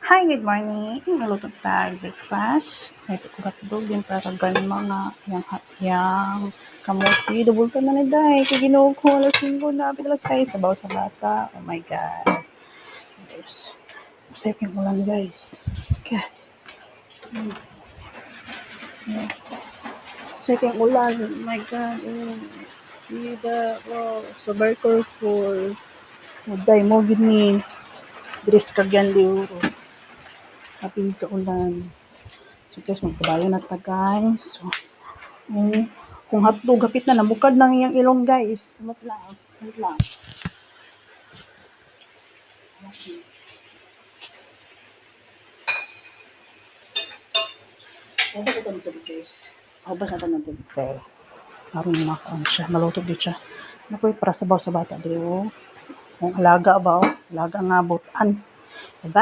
Hi, good morning. Naluto tayo breakfast. Ito ko katulog din para ganun mga yang kamuti. Dubulto na ni Day. Kaya ginuog ko alas 5 na. Alas 6. Sabaw sa bata. Oh my God. Yes. Masaya yung ulan, guys. Cat. Masaya yung ulan. Oh my God. So very colorful. Day mo gini. Dress kagyan liuro. Kaping ka ulan. So guys, magpabayo na ta guys. So, kung hotdog, hapit na, namukad ng iyang ilong guys. Wait lang. Wait lang. Hubas ito ng tubig guys. Hubas ito ng tubig guys. Maroon na ako siya. Malutog din siya. Nakoy para sabaw sa bata. Kung alaga ba o? Alaga nga butan. Diba?